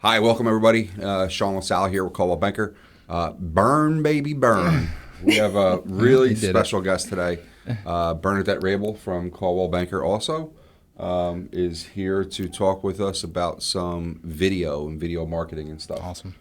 Hi, welcome everybody. Sean LaSalle here with Coldwell Banker. Burn, baby, burn. We have a really special guest today. Bernadette Rabel from Coldwell Banker also is here to talk with us about some video and video marketing and stuff. Awesome.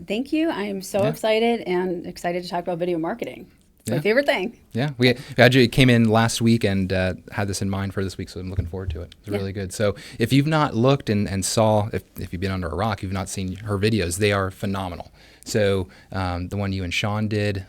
Thank you. I am so excited to talk about video marketing. It's my favorite thing. Yeah, we actually came in last week and had this in mind for this week, so I'm looking forward to it. It's really good. So if you've not looked and saw, if you've been under a rock, you've not seen her videos, they are phenomenal. So the one you and Sean did,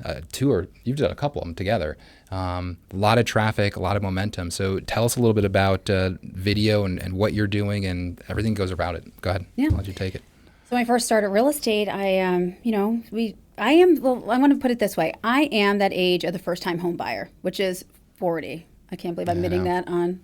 you've done a couple of them together. A lot of traffic, a lot of momentum. So tell us a little bit about video and what you're doing and everything goes about it. Go ahead. I'll let you take it. So when I first started real estate, I want to put it this way. I am that age of the first-time home buyer, which is 40. I can't believe I'm admitting that on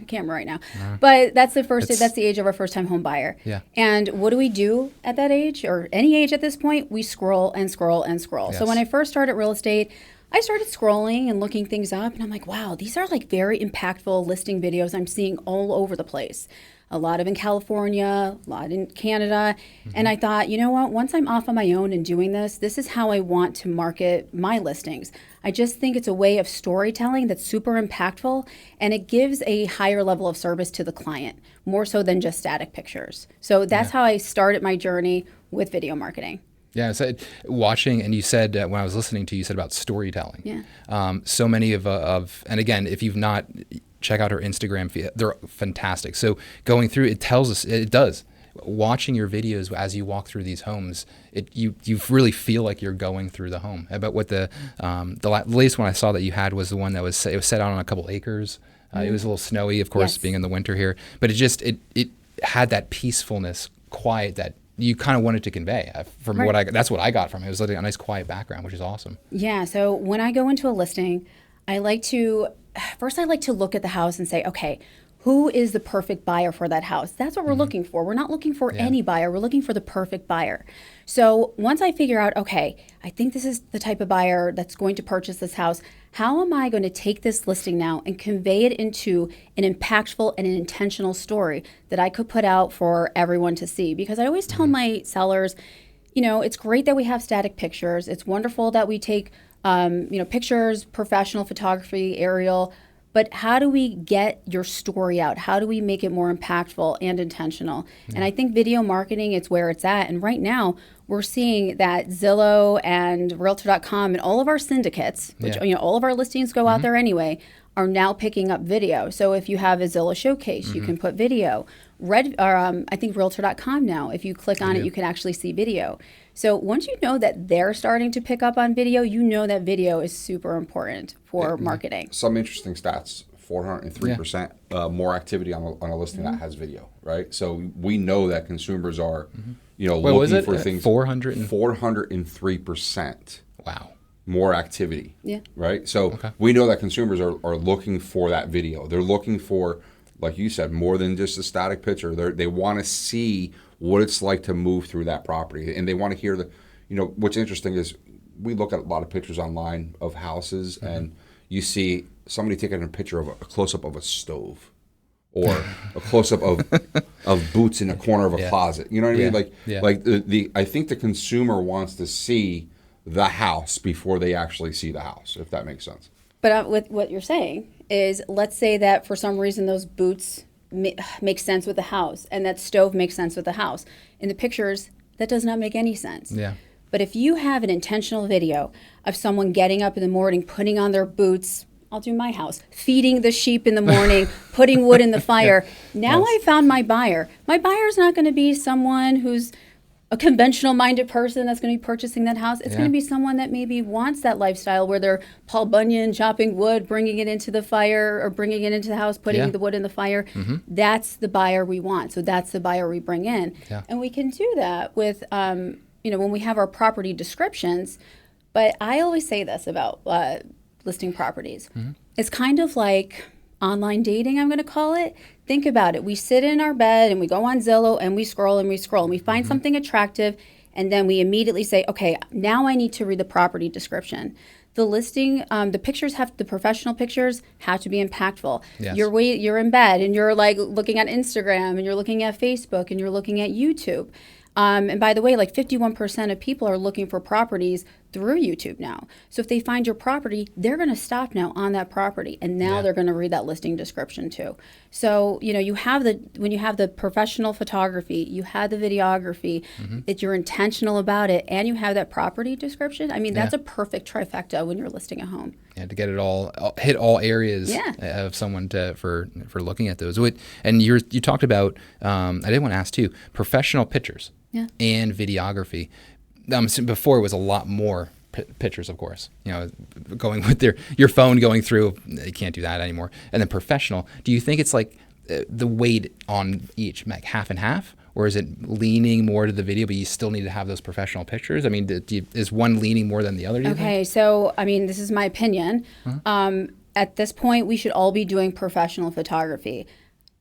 camera right now. But that's that's the age of our first-time home buyer. Yeah. And what do we do at that age, or any age at this point? We scroll and scroll and scroll. Yes. So when I first started real estate, I started scrolling and looking things up, and I'm like, wow, these are like very impactful listing videos I'm seeing all over the place. A lot of in California, a lot in Canada. And I thought, you know what, once I'm off on my own and doing this is how I want to market my listings. I just think it's a way of storytelling that's super impactful, and it gives a higher level of service to the client, more so than just static pictures. So that's how I started my journey with video marketing. Yeah, so watching, and you said when I was listening to you, said about storytelling. Yeah. So many of and again, if you've not, check out her Instagram feed. They're fantastic. So going through, it tells us, it does. Watching your videos as you walk through these homes, you really feel like you're going through the home. But what the latest one I saw that you had was the one that it was set out on a couple acres. It was a little snowy, of course, being in the winter here. But it had that peacefulness, quiet that you kind of wanted to convey. That's what I got from it. It was like a nice quiet background, which is awesome. Yeah. So when I go into a listing, I like to look at the house and say, okay, who is the perfect buyer for that house? That's what we're looking for. We're not looking for any buyer. We're looking for the perfect buyer. So once I figure out, okay, I think this is the type of buyer that's going to purchase this house, how am I going to take this listing now and convey it into an impactful and an intentional story that I could put out for everyone to see? Because I always tell my sellers, it's great that we have static pictures. It's wonderful that we take pictures, professional photography, aerial, but how do we get your story out? How do we make it more impactful and intentional? And I think video marketing is where it's at. And right now, we're seeing that Zillow and Realtor.com and all of our syndicates, which all of our listings go out there anyway, are now picking up video. So if you have a Zillow showcase, you can put video. I think Realtor.com now, if you click on it, you can actually see video. So once you know that they're starting to pick up on video, you know that video is super important for marketing. Some interesting stats: 403% more activity on a listing that has video. Right, so we know that consumers are, looking for things. 403%. Wow. More activity. Yeah. Right, so we know that consumers are looking for that video. They're looking for, like you said, more than just a static picture. They want to see what it's like to move through that property, and they want to hear what's interesting is we look at a lot of pictures online of houses, and you see somebody taking a picture of a close-up of a stove or a close-up of boots in a corner of a closet. You know what I mean? I think the consumer wants to see the house before they actually see the house, if that makes sense. But with what you're saying is, let's say that for some reason those boots make sense with the house and that stove makes sense with the house. In the pictures, that does not make any sense. Yeah. But if you have an intentional video of someone getting up in the morning, putting on their boots, I'll do my house, feeding the sheep in the morning, putting wood in the fire. Now I found my buyer. My buyer's not going to be someone who's a conventional-minded person that's going to be purchasing that house. It's going to be someone that maybe wants that lifestyle where they're Paul Bunyan, chopping wood, bringing it into the fire, or bringing it into the house, putting the wood in the fire. That's the buyer we want. So that's the buyer we bring in. Yeah. And we can do that with, when we have our property descriptions. But I always say this about listing properties. It's kind of like online dating, I'm going to call it. Think about it. We sit in our bed and we go on Zillow and we scroll and we scroll and we find something attractive And then we immediately say, okay, now I need to read the property description. The listing, the professional pictures have to be impactful. Yes. You're in bed and you're like looking at Instagram and you're looking at Facebook and you're looking at YouTube. And by the way, like 51% of people are looking for properties through YouTube now. So if they find your property, they're going to stop now on that property, and now they're going to read that listing description too. So when you have the professional photography, you have the videography, that you're intentional about it, and you have that property description. I mean, that's a perfect trifecta when you're listing a home. Yeah, to get it all hit all areas of someone for looking at those. And you talked about I did want to ask too, professional pictures and videography. So before it was a lot more pictures, of course. Going with your phone going through, you can't do that anymore. And then professional. Do you think it's like the weight on each, like half and half? Or is it leaning more to the video, but you still need to have those professional pictures? I mean, is one leaning more than the other? Okay, so I mean, this is my opinion. At this point, we should all be doing professional photography.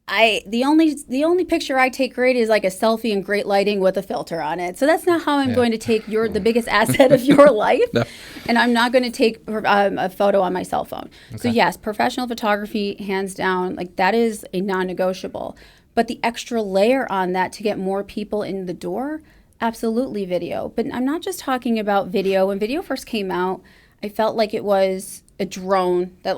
The only picture I take great is like a selfie in great lighting with a filter on it. So that's not how I'm going to take the biggest asset of your life. No. And I'm not going to take a photo on my cell phone. Okay. So yes, professional photography, hands down, like that is a non-negotiable. But the extra layer on that to get more people in the door, absolutely video. But I'm not just talking about video. When video first came out, I felt like it was a drone that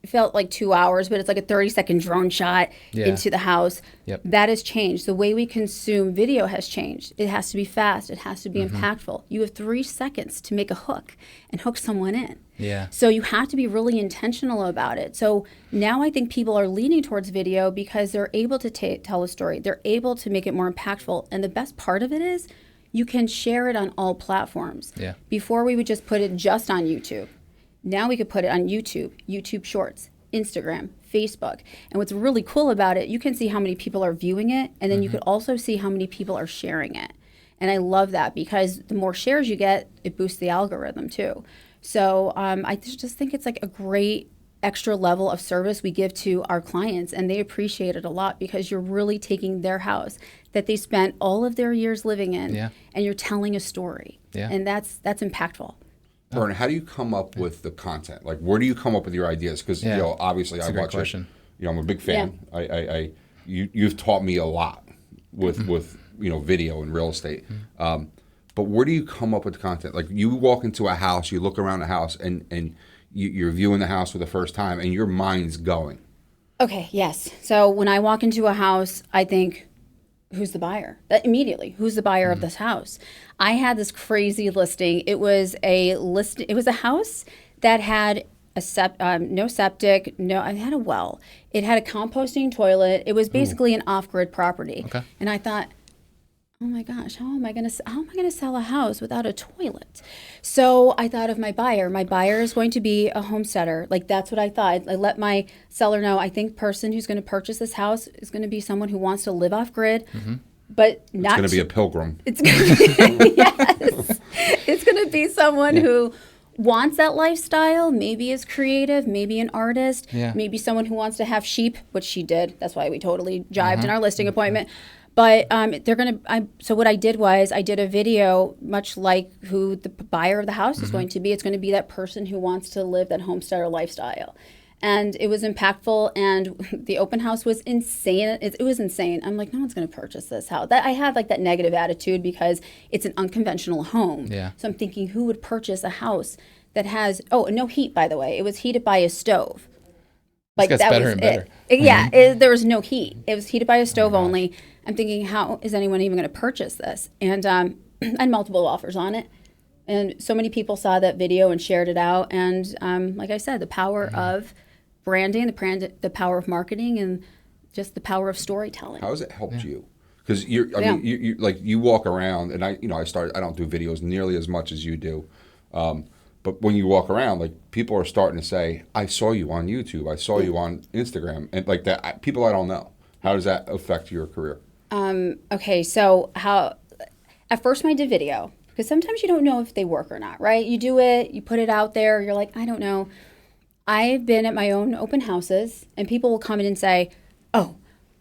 it felt like 2 hours, but it's like a 30-second drone shot into the house. Yep. That has changed. The way we consume video has changed. It has to be fast. It has to be impactful. You have 3 seconds to make a hook and hook someone in. Yeah. So you have to be really intentional about it. So now I think people are leaning towards video because they're able to tell a story. They're able to make it more impactful. And the best part of it is you can share it on all platforms. Yeah. Before we would just put it just on YouTube. Now we could put it on YouTube, YouTube Shorts, Instagram, Facebook. And what's really cool about it, you can see how many people are viewing it, and then you could also see how many people are sharing it. And I love that because the more shares you get, it boosts the algorithm too. So I just think it's like a great extra level of service we give to our clients, and they appreciate it a lot because you're really taking their house that they spent all of their years living in, and you're telling a story. Yeah. And that's impactful. Vern, how do you come up with the content? Like, where do you come up with your ideas? Because obviously, I watch it. I'm a big fan. Yeah. You've taught me a lot with video and real estate. But where do you come up with the content? Like, you walk into a house, you look around the house, and you're viewing the house for the first time, and your mind's going. Okay. Yes. So when I walk into a house, I think, who's the buyer? Immediately, who's the buyer of this house? I had this crazy listing. It was a house that had no septic, it had a well. It had a composting toilet. It was basically an off-grid property. Okay. And I thought, oh my gosh, how am I going to sell a house without a toilet? So I thought of my buyer. My buyer is going to be a homesteader. Like, that's what I thought. I let my seller know, I think person who's going to purchase this house is going to be someone who wants to live off grid, but not. It's going to be a pilgrim. It's going to be, yes. It's going to be someone who wants that lifestyle, maybe is creative, maybe an artist, maybe someone who wants to have sheep, which she did. That's why we totally jived in our listing appointment. But so what I did was I did a video much like who the buyer of the house is going to be. It's going to be that person who wants to live that homesteader lifestyle. And it was impactful, and the open house was insane. It was insane. I'm like, no one's going to purchase this house. I have like that negative attitude because it's an unconventional home. Yeah. So I'm thinking, who would purchase a house that has, no heat, by the way. It was heated by a stove. Like, that better was and better. There was no heat. It was heated by a stove only. I'm thinking, how is anyone even going to purchase this? And I had multiple offers on it. And so many people saw that video and shared it out. And like I said, the power of branding, the power of marketing, and just the power of storytelling. How has it helped you? Because you walk around, and I don't do videos nearly as much as you do. But when you walk around, like, people are starting to say, I saw you on YouTube. I saw you on Instagram. And like that, people I don't know. How does that affect your career? Okay, so at first when I did video, because sometimes you don't know if they work or not, right? You do it, you put it out there, you're like, I don't know. I've been at my own open houses, and people will come in and say, oh,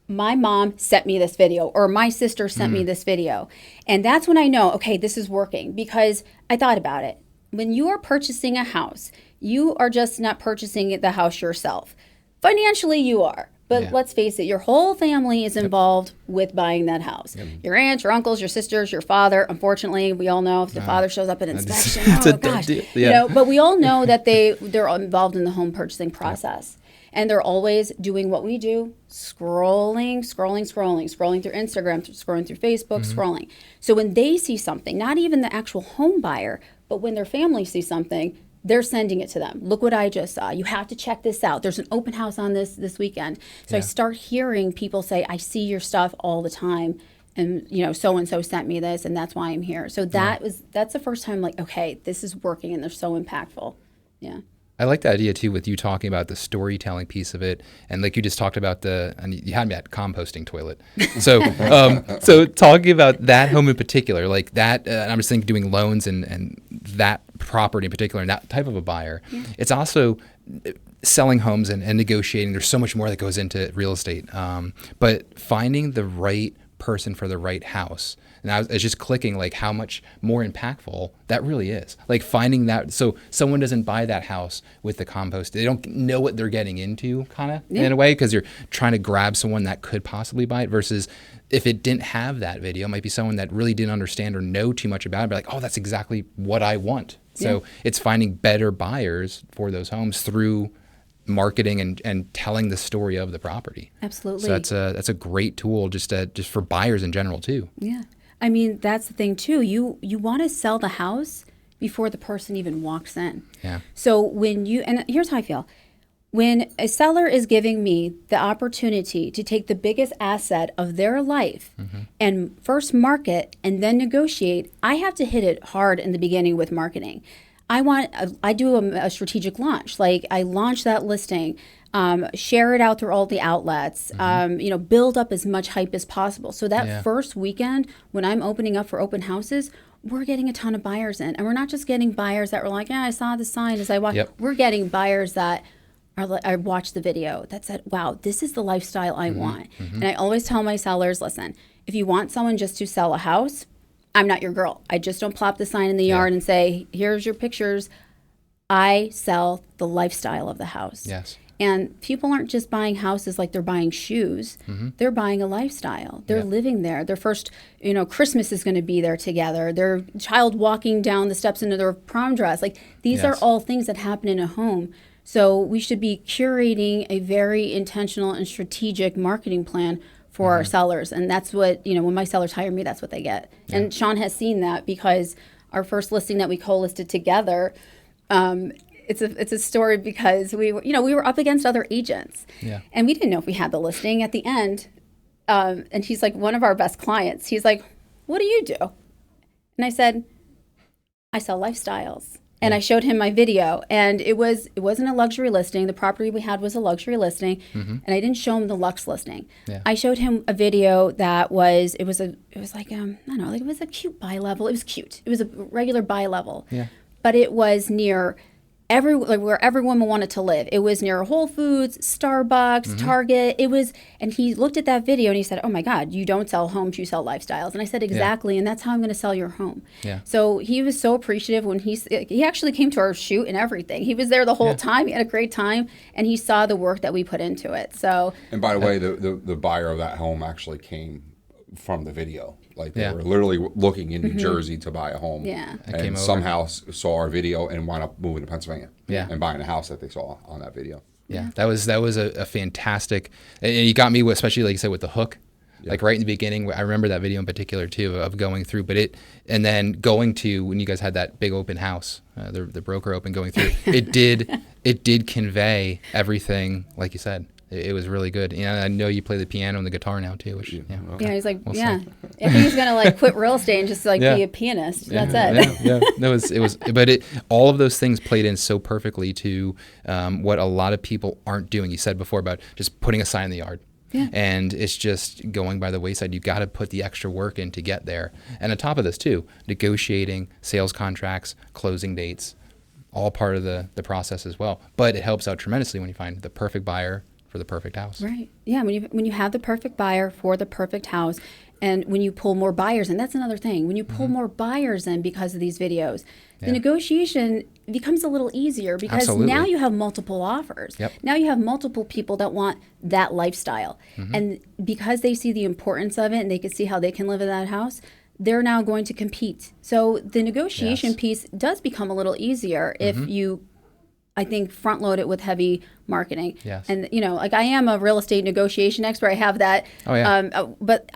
my mom sent me this video or my sister sent me this video. And that's when I know, okay, this is working, because I thought about it. When you are purchasing a house, you are just not purchasing the house yourself. Financially, you are. But let's face it, your whole family is involved with buying that house. Your aunts, your uncles, your sisters, your father. Unfortunately, we all know if the father shows up at inspection, oh gosh. You know, but we all know that they're involved in the home purchasing process. And they're always doing what we do, scrolling through Instagram, scrolling through Facebook, scrolling. So when they see something, not even the actual home buyer, but when their family sees something, they're sending it to them. Look what I just saw. You have to check this out. There's an open house on this weekend. So I start hearing people say, I see your stuff all the time. And, you know, so-and-so sent me this, and that's why I'm here. So that's the first time, like, okay, this is working, and they're so impactful. Yeah. I like the idea too with you talking about the storytelling piece of it, and like you just talked about and you had me at composting toilet. So, so talking about that home in particular, like that, and I'm just thinking doing loans and that property in particular, and that type of a buyer. It's also selling homes and negotiating. There's so much more that goes into real estate, but finding the right person for the right house. And I was just clicking like how much more impactful that really is. Like finding that, so someone doesn't buy that house with the compost. They don't know what they're getting into, kind of in a way, because you're trying to grab someone that could possibly buy it. Versus if it didn't have that video, it might be someone that really didn't understand or know too much about it. But like, oh, that's exactly what I want. So it's finding better buyers for those homes through marketing and telling the story of the property. Absolutely. So that's a great tool just for buyers in general too. Yeah. I mean, that's the thing too. You want to sell the house before the person even walks in. Yeah. So and here's how I feel. When a seller is giving me the opportunity to take the biggest asset of their life and first market and then negotiate, I have to hit it hard in the beginning with marketing. I do a strategic launch. Like I launch that listing, share it out through all the outlets, build up as much hype as possible. So that first weekend when I'm opening up for open houses, we're getting a ton of buyers in. And we're not just getting buyers that were like, yeah, I saw the sign as I walked. We're getting buyers that I watched the video that said, wow, this is the lifestyle I want. And I always tell my sellers, listen, if you want someone just to sell a house, I'm not your girl. I just don't plop the sign in the yard and say, here's your pictures. I sell the lifestyle of the house. Yes. And people aren't just buying houses like they're buying shoes. They're buying a lifestyle. They're living there. Their first, Christmas is going to be there together. Their child walking down the steps into their prom dress. Like these are all things that happen in a home. So we should be curating a very intentional and strategic marketing plan for our sellers. And that's what, when my sellers hire me, that's what they get. And Sean has seen that because our first listing that we co-listed together, it's a story because we were up against other agents. Yeah. And we didn't know if we had the listing at the end. And he's like one of our best clients. He's like, what do you do? And I said, I sell lifestyles. And I showed him my video, and it wasn't a luxury listing. The property we had was a luxury listing, and I didn't show him the luxe listing. Yeah. I showed him a video that was it was like it was a cute buy level. It was cute. It was a regular buy level, but it was near where every woman wanted to live. It was near Whole Foods, Starbucks, Target. And he looked at that video and he said, oh my God, you don't sell homes, you sell lifestyles. And I said, exactly. And that's how I'm going to sell your home. Yeah. So he was so appreciative when he actually came to our shoot and everything. He was there the whole time. He had a great time and he saw the work that we put into it. So. And by the way, the buyer of that home actually came from the video. Like they were literally looking in New Jersey to buy a home. Yeah. And somehow saw our video and wound up moving to Pennsylvania. Yeah. And buying a house that they saw on that video. Yeah. That was a fantastic, and you got me with, especially like you said with the hook. Yeah. Like right in the beginning, I remember that video in particular too of going through, and then going to when you guys had that big open house, the broker open going through, it did convey everything like you said. It was really good. I know you play the piano and the guitar now too. Which he's like, I think he's gonna quit real estate and just be a pianist. That's it. Yeah. No, it was, but all of those things played in so perfectly to what a lot of people aren't doing. You said before about just putting a sign in the yard. Yeah. And it's just going by the wayside. You got to put the extra work in to get there. And on top of this too, negotiating, sales contracts, closing dates, all part of the process as well. But it helps out tremendously when you find the perfect buyer for the perfect house. Right. Yeah. When you have the perfect buyer for the perfect house, and when you pull more buyers in, that's another thing. When you pull more buyers in because of these videos, the negotiation becomes a little easier because Absolutely. now you have multiple offers. Yep. Now you have multiple people that want that lifestyle. And because they see the importance of it and they can see how they can live in that house, they're now going to compete. So the negotiation piece does become a little easier if you, I think, front load it with heavy marketing. Yes. And, you know, like I am a real estate negotiation expert. I have that. Oh, yeah. But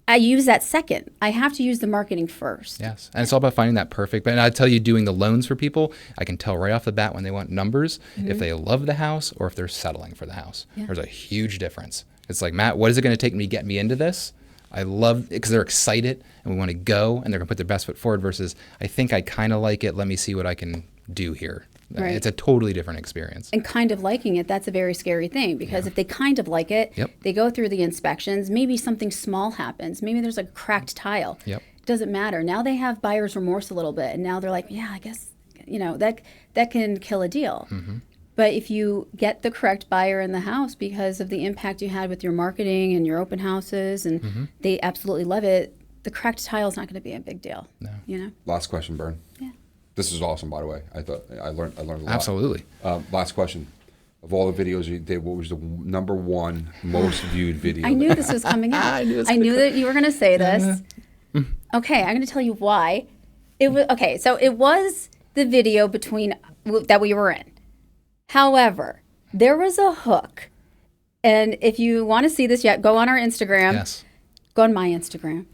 I use that second. I have to use the marketing first. Yes. And it's all about finding that perfect. But I tell you, doing the loans for people, I can tell right off the bat when they want numbers, if they love the house or if they're settling for the house. Yeah. There's a huge difference. It's like, Matt, what is it going to take me to get me into this? I love it because they're excited and we want to go and they're going to put their best foot forward versus I think I kind of like it. Let me see what I can do here. Right. It's a totally different experience. And kind of liking it, that's a very scary thing because if they kind of like it, they go through the inspections, maybe something small happens. Maybe there's a cracked tile. It doesn't matter. Now they have buyer's remorse a little bit and now they're like, yeah, I guess, you know, that can kill a deal. But if you get the correct buyer in the house because of the impact you had with your marketing and your open houses and they absolutely love it, the cracked tile is not going to be a big deal. No. You know? Last question, Bern. Yeah. This is awesome, by the way. I thought I learned a lot. Absolutely. Last question. Of all the videos you did, what was the number one most viewed video? I knew this was coming up. I knew that you were going to say this. Okay, I'm going to tell you why. It was okay. So it was the video that we were in. However, there was a hook, and if you want to see this yet, go on our Instagram. Yes. Go on my Instagram.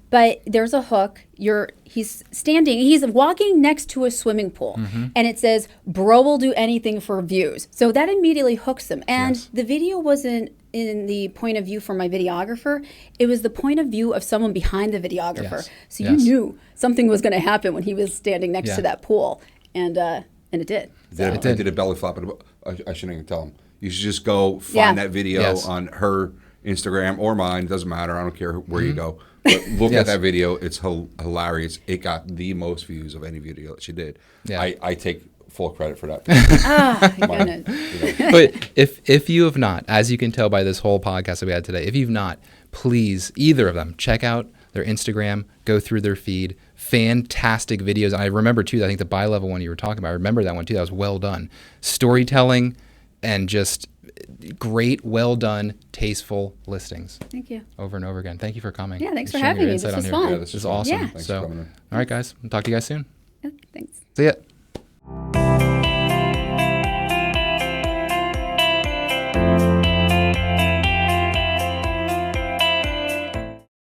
But there's a hook. He's walking next to a swimming pool, and it says, "Bro will do anything for views." So that immediately hooks him. And the video wasn't in the point of view from my videographer. It was the point of view of someone behind the videographer. Yes. So you knew something was going to happen when he was standing next to that pool, and it did. I did a belly flop. I shouldn't even tell him. You should just go find that video on her Instagram or mine. It doesn't matter. I don't care where you go. But look at that video. It's hilarious. It got the most views of any video that she did. Yeah. I take full credit for that. My goodness. But if you have not, as you can tell by this whole podcast that we had today, if you've not, please, either of them, check out their Instagram, go through their feed. Fantastic videos. And I remember, too, I think the buy level one you were talking about, I remember that one, too. That was well done. Storytelling and just great, well done, tasteful listings. Thank you. Over and over again. Thank you for coming. Yeah, thanks for having me. This was fun. Yeah, this is awesome. Yeah. Thanks so, for coming in. all right, guys. We'll talk to you guys soon. Yeah, thanks. See ya.